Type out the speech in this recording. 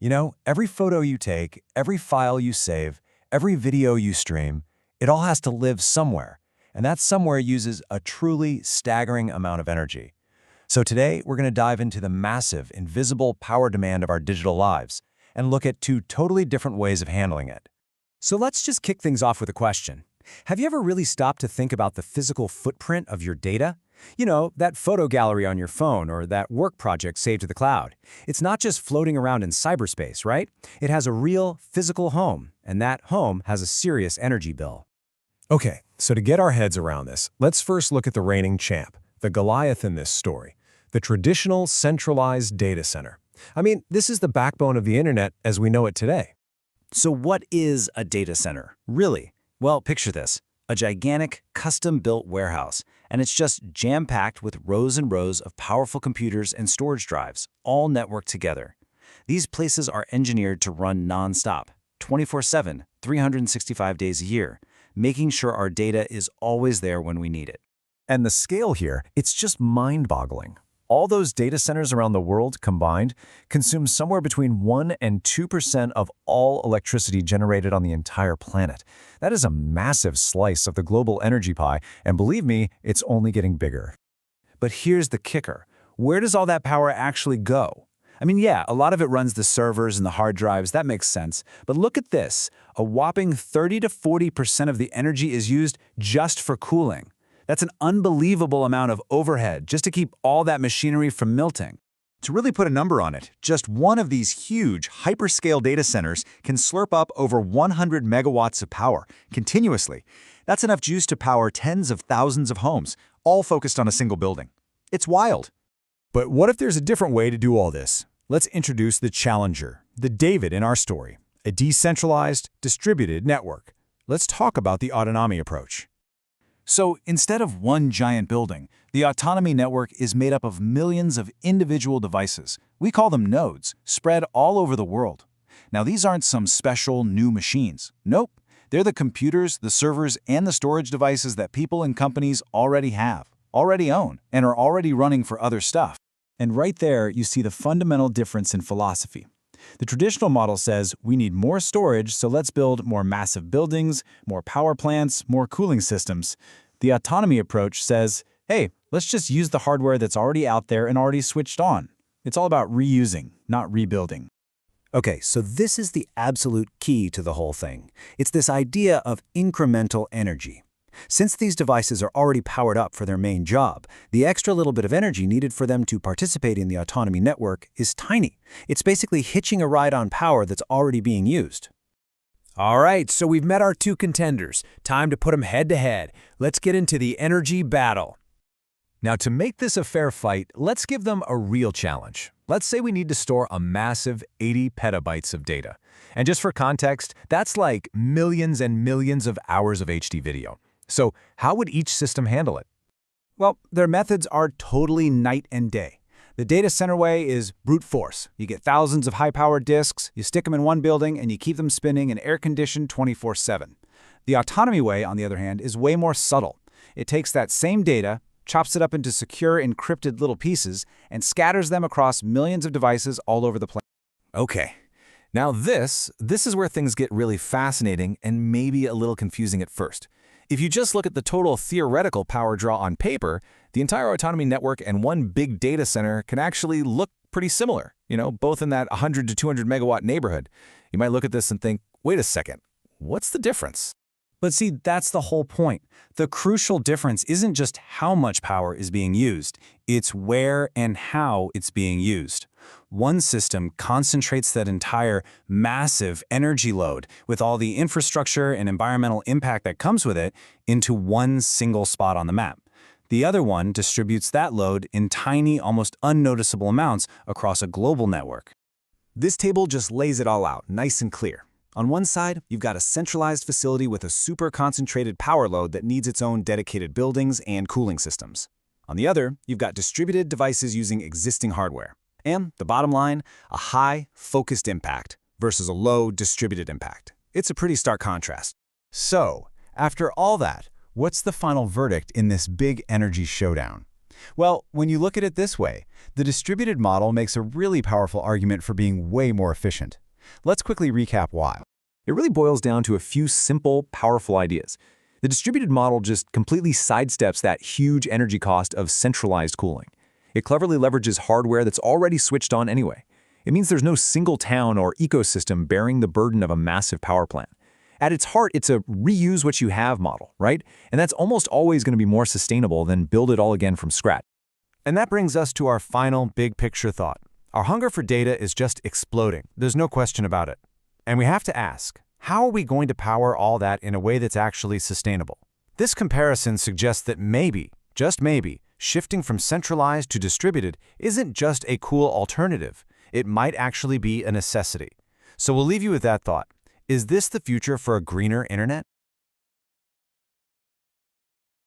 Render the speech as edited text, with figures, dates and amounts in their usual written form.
You know, every photo you take, every file you save, every video you stream, it all has to live somewhere. And that somewhere uses a truly staggering amount of energy. So today, we're going to dive into the massive, invisible power demand of our digital lives and look at two totally different ways of handling it. So let's just kick things off with a question. Have you ever really stopped to think about the physical footprint of your data? You know, that photo gallery on your phone or that work project saved to the cloud. It's not just floating around in cyberspace, right? It has a real physical home, and that home has a serious energy bill. Okay, so to get our heads around this, let's first look at the reigning champ, the Goliath in this story, the traditional centralized data center. I mean, this is the backbone of the internet as we know it today. So what is a data center, really? Well, picture this, a gigantic, custom-built warehouse, and it's just jam-packed with rows and rows of powerful computers and storage drives, all networked together. These places are engineered to run non-stop, 24/7, 365 days a year, making sure our data is always there when we need it. And the scale here, it's just mind-boggling. All those data centers around the world combined consume somewhere between 1% and 2% of all electricity generated on the entire planet. That is a massive slice of the global energy pie, and believe me, it's only getting bigger. But here's the kicker. Where does all that power actually go? I mean, yeah, a lot of it runs the servers and the hard drives, that makes sense. But look at this. A whopping 30 to 40% of the energy is used just for cooling. That's an unbelievable amount of overhead just to keep all that machinery from melting. To really put a number on it, just one of these huge hyperscale data centers can slurp up over 100 megawatts of power continuously. That's enough juice to power tens of thousands of homes, all focused on a single building. It's wild. But what if there's a different way to do all this? Let's introduce the challenger, the David in our story, a decentralized, distributed network. Let's talk about the Autonomi approach. So instead of one giant building, the Autonomi network is made up of millions of individual devices. We call them nodes, spread all over the world. Now these aren't some special new machines. Nope, they're the computers, the servers, and the storage devices that people and companies already have, already own, and are already running for other stuff. And right there, you see the fundamental difference in philosophy. The traditional model says we need more storage, so let's build more massive buildings, more power plants, more cooling systems. The Autonomi approach says, hey, let's just use the hardware that's already out there and already switched on. It's all about reusing, not rebuilding. Okay, so this is the absolute key to the whole thing. It's this idea of incremental energy. Since these devices are already powered up for their main job, the extra little bit of energy needed for them to participate in the Autonomi network is tiny. It's basically hitching a ride on power that's already being used. All right, so we've met our two contenders. Time to put them head-to-head. Let's get into the energy battle. Now, to make this a fair fight, let's give them a real challenge. Let's say we need to store a massive 80 petabytes of data. And just for context, that's like millions and millions of hours of HD video. So how would each system handle it? Well, their methods are totally night and day. The data center way is brute force. You get thousands of high-powered disks, you stick them in one building, and you keep them spinning and air-conditioned 24/7. The Autonomi way, on the other hand, is way more subtle. It takes that same data, chops it up into secure, encrypted little pieces, and scatters them across millions of devices all over the planet. Okay, now this is where things get really fascinating and maybe a little confusing at first. If you just look at the total theoretical power draw on paper, the entire Autonomi network and one big data center can actually look pretty similar, both in that 100 to 200 megawatt neighborhood. You might look at this and think, wait a second, what's the difference? But see, that's the whole point. The crucial difference isn't just how much power is being used, it's where and how it's being used. One system concentrates that entire massive energy load with all the infrastructure and environmental impact that comes with it into one single spot on the map. The other one distributes that load in tiny, almost unnoticeable amounts across a global network. This table just lays it all out, nice and clear. On one side, you've got a centralized facility with a super concentrated power load that needs its own dedicated buildings and cooling systems. On the other, you've got distributed devices using existing hardware. And the bottom line, a high, focused impact versus a low, distributed impact. It's a pretty stark contrast. So, after all that, what's the final verdict in this big energy showdown? Well, when you look at it this way, the distributed model makes a really powerful argument for being way more efficient. Let's quickly recap why. It really boils down to a few simple, powerful ideas. The distributed model just completely sidesteps that huge energy cost of centralized cooling. It cleverly leverages hardware that's already switched on anyway. It means there's no single town or ecosystem bearing the burden of a massive power plant. At its heart, it's a reuse what you have model, right? And that's almost always going to be more sustainable than build it all again from scratch. And that brings us to our final big picture thought. Our hunger for data is just exploding. There's no question about it. And we have to ask, how are we going to power all that in a way that's actually sustainable? This comparison suggests that maybe, just maybe, shifting from centralized to distributed isn't just a cool alternative. It might actually be a necessity. So we'll leave you with that thought. Is this the future for a greener internet?